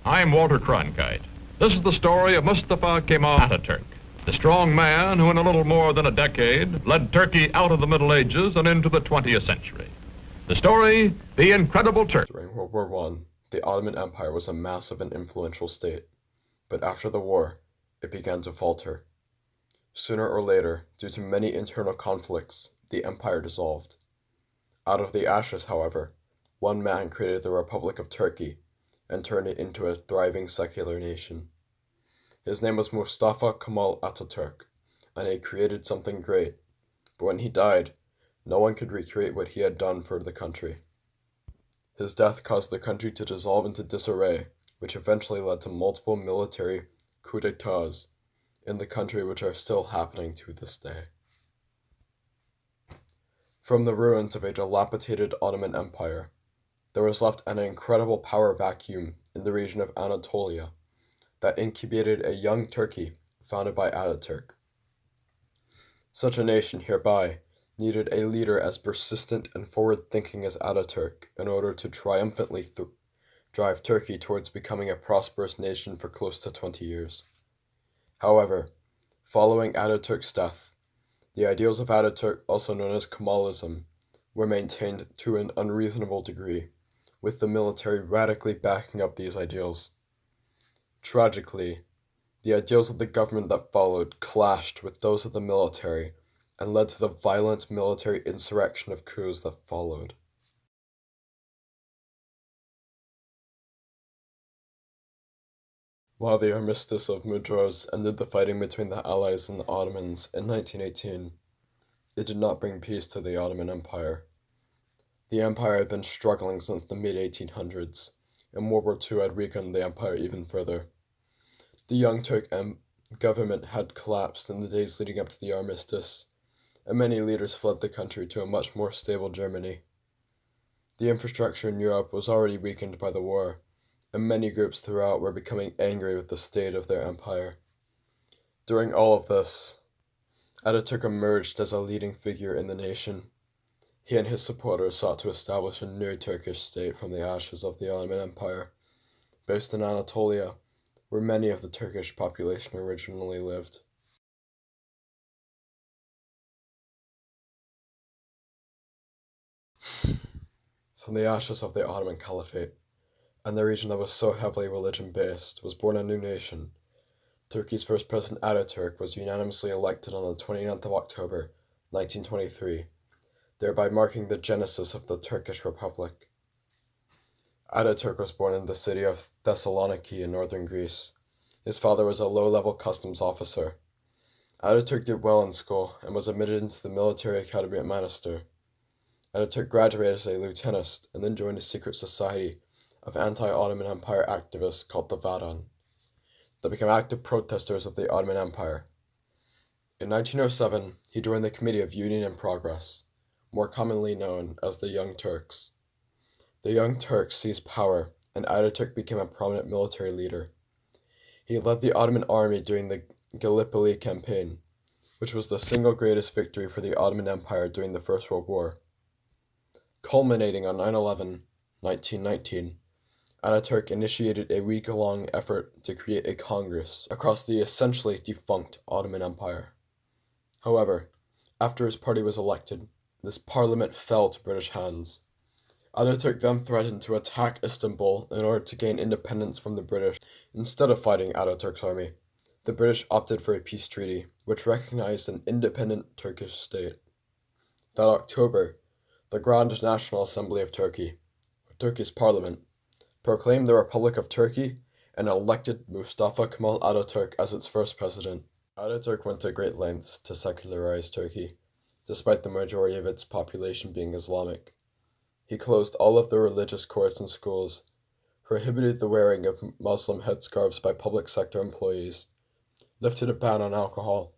I'm Walter Cronkite. This is the story of Mustafa Kemal Ataturk, the strong man who in a little more than a decade led Turkey out of the Middle Ages and into the 20th century. The story, The Incredible Turk. During World War I, the Ottoman Empire was a massive and influential state, but after the war, it began to falter. Sooner or later, due to many internal conflicts, the empire dissolved. Out of the ashes, however, one man created the Republic of Turkey and turned it into a thriving secular nation. His name was Mustafa Kemal Ataturk, and he created something great, but when he died, no one could recreate what he had done for the country. His death caused the country to dissolve into disarray, which eventually led to multiple military coups d'etats in the country which are still happening to this day. From the ruins of a dilapidated Ottoman Empire, there was left an incredible power vacuum in the region of Anatolia that incubated a young Turkey founded by Ataturk. Such a nation hereby needed a leader as persistent and forward-thinking as Ataturk in order to triumphantly drive Turkey towards becoming a prosperous nation for close to 20 years. However, following Ataturk's death, the ideals of Ataturk, also known as Kemalism, were maintained to an unreasonable degree, with the military radically backing up these ideals. Tragically, the ideals of the government that followed clashed with those of the military and led to the violent military insurrection of coups that followed. While the armistice of Mudros ended the fighting between the Allies and the Ottomans in 1918, it did not bring peace to the Ottoman Empire. The empire had been struggling since the mid-1800s, and World War II had weakened the empire even further. The Young Turk government had collapsed in the days leading up to the armistice, and many leaders fled the country to a much more stable Germany. The infrastructure in Europe was already weakened by the war, and many groups throughout were becoming angry with the state of their empire. During all of this, Ataturk emerged as a leading figure in the nation. He and his supporters sought to establish a new Turkish state from the ashes of the Ottoman Empire, based in Anatolia, where many of the Turkish population originally lived. From the ashes of the Ottoman Caliphate, and the region that was so heavily religion-based, was born a new nation. Turkey's first president Ataturk was unanimously elected on the 29th of October, 1923, thereby marking the genesis of the Turkish Republic. Ataturk was born in the city of Thessaloniki in northern Greece. His father was a low-level customs officer. Ataturk did well in school and was admitted into the military academy at Manastır. Ataturk graduated as a lieutenant and then joined a secret society of anti-Ottoman Empire activists called the Vadan that became active protesters of the Ottoman Empire. In 1907, he joined the Committee of Union and Progress, more commonly known as the Young Turks. The Young Turks seized power, and Ataturk became a prominent military leader. He led the Ottoman army during the Gallipoli campaign, which was the single greatest victory for the Ottoman Empire during the First World War. Culminating on 9/11, 1919, Ataturk initiated a week-long effort to create a congress across the essentially defunct Ottoman Empire. However, after his party was elected, this parliament fell to British hands. Ataturk then threatened to attack Istanbul in order to gain independence from the British. Instead of fighting Ataturk's army, the British opted for a peace treaty, which recognized an independent Turkish state. That October, the Grand National Assembly of Turkey, or Turkey's parliament, proclaimed the Republic of Turkey and elected Mustafa Kemal Ataturk as its first president. Ataturk went to great lengths to secularize Turkey, despite the majority of its population being Islamic. He closed all of the religious courts and schools, prohibited the wearing of Muslim headscarves by public sector employees, lifted a ban on alcohol,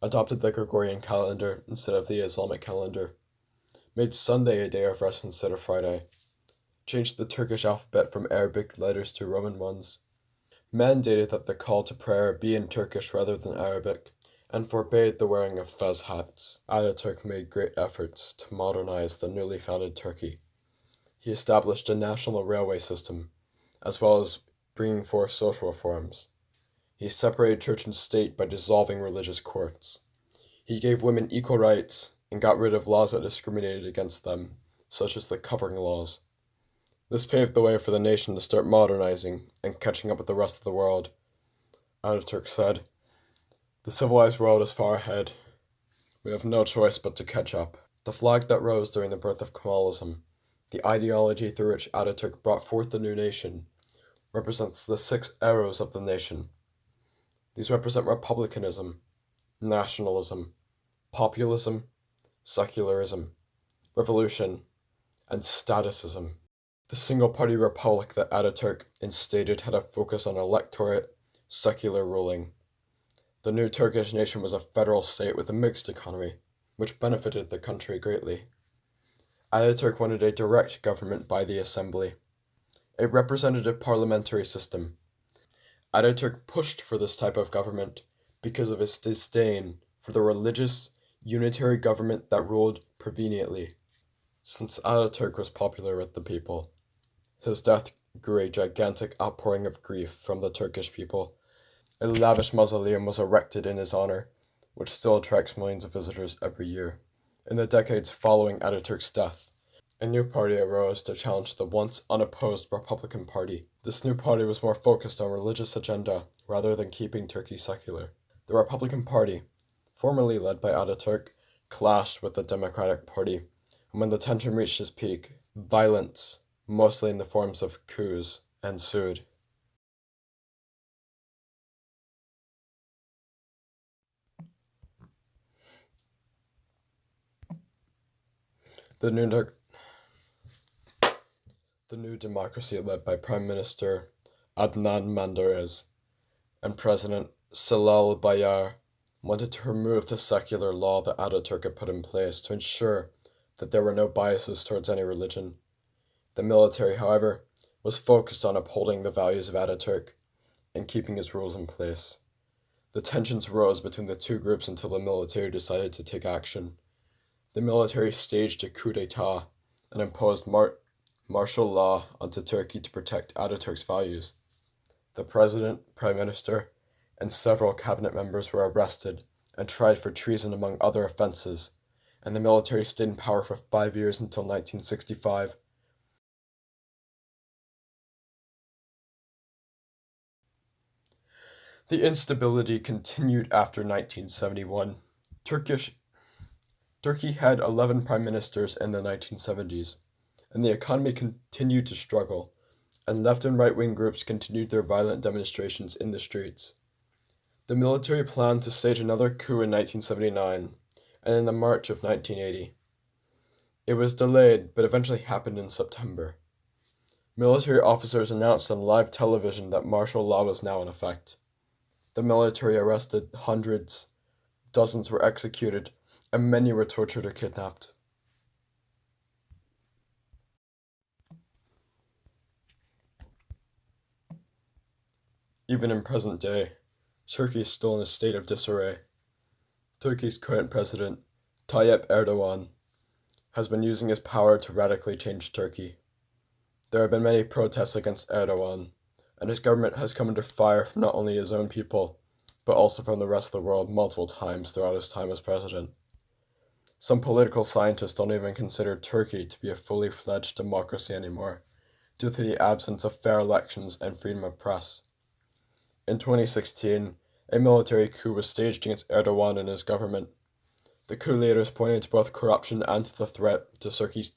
adopted the Gregorian calendar instead of the Islamic calendar, made Sunday a day of rest instead of Friday, changed the Turkish alphabet from Arabic letters to Roman ones, mandated that the call to prayer be in Turkish rather than Arabic, and forbade the wearing of fez hats. Ataturk made great efforts to modernize the newly founded Turkey. He established a national railway system, as well as bringing forth social reforms. He separated church and state by dissolving religious courts. He gave women equal rights and got rid of laws that discriminated against them, such as the covering laws. This paved the way for the nation to start modernizing and catching up with the rest of the world. Ataturk said, "The civilized world is far ahead. We have no choice but to catch up." The flag that rose during the birth of Kemalism, the ideology through which Ataturk brought forth the new nation, represents the 6 arrows of the nation. These represent republicanism, nationalism, populism, secularism, revolution, and statusism. The single-party republic that Ataturk instated had a focus on electorate, secular ruling. The new Turkish nation was a federal state with a mixed economy, which benefited the country greatly. Ataturk wanted a direct government by the assembly, a representative parliamentary system. Ataturk pushed for this type of government because of his disdain for the religious, unitary government that ruled preveniently. Since Ataturk was popular with the people, his death grew a gigantic outpouring of grief from the Turkish people. A lavish mausoleum was erected in his honor, which still attracts millions of visitors every year. In the decades following Ataturk's death, a new party arose to challenge the once unopposed Republican Party. This new party was more focused on religious agenda rather than keeping Turkey secular. The Republican Party, formerly led by Ataturk, clashed with the Democratic Party, and when the tension reached its peak, violence, mostly in the forms of coups, ensued. The new democracy led by Prime Minister Adnan Menderes and President Celal Bayar wanted to remove the secular law that Ataturk had put in place to ensure that there were no biases towards any religion. The military, however, was focused on upholding the values of Ataturk and keeping his rules in place. The tensions rose between the two groups until the military decided to take action. The military staged a coup d'etat and imposed martial law onto Turkey to protect Ataturk's values. The president, prime minister, and several cabinet members were arrested and tried for treason among other offenses, and the military stayed in power for 5 years until 1965. The instability continued after 1971. Turkey had 11 prime ministers in the 1970s, and the economy continued to struggle, and left and right-wing groups continued their violent demonstrations in the streets. The military planned to stage another coup in 1979, and in the March of 1980. It was delayed, but eventually happened in September. Military officers announced on live television that martial law was now in effect. The military arrested hundreds, dozens were executed, and many were tortured or kidnapped. Even in present day, Turkey is still in a state of disarray. Turkey's current president, Tayyip Erdogan, has been using his power to radically change Turkey. There have been many protests against Erdogan, and his government has come under fire from not only his own people, but also from the rest of the world multiple times throughout his time as president. Some political scientists don't even consider Turkey to be a fully fledged democracy anymore, due to the absence of fair elections and freedom of press. In 2016, a military coup was staged against Erdogan and his government. The coup leaders pointed to both corruption and to the threat to Turkey's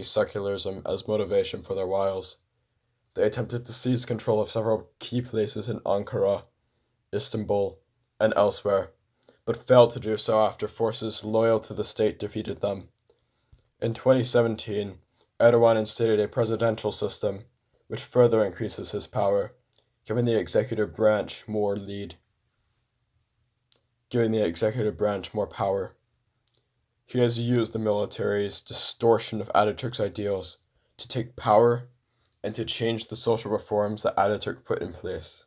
secularism as motivation for their wiles. They attempted to seize control of several key places in Ankara, Istanbul, and elsewhere, but failed to do so after forces loyal to the state defeated them. In 2017, Erdogan instated a presidential system, which further increases his power, giving the executive branch more power. He has used the military's distortion of Ataturk's ideals to take power and to change the social reforms that Ataturk put in place.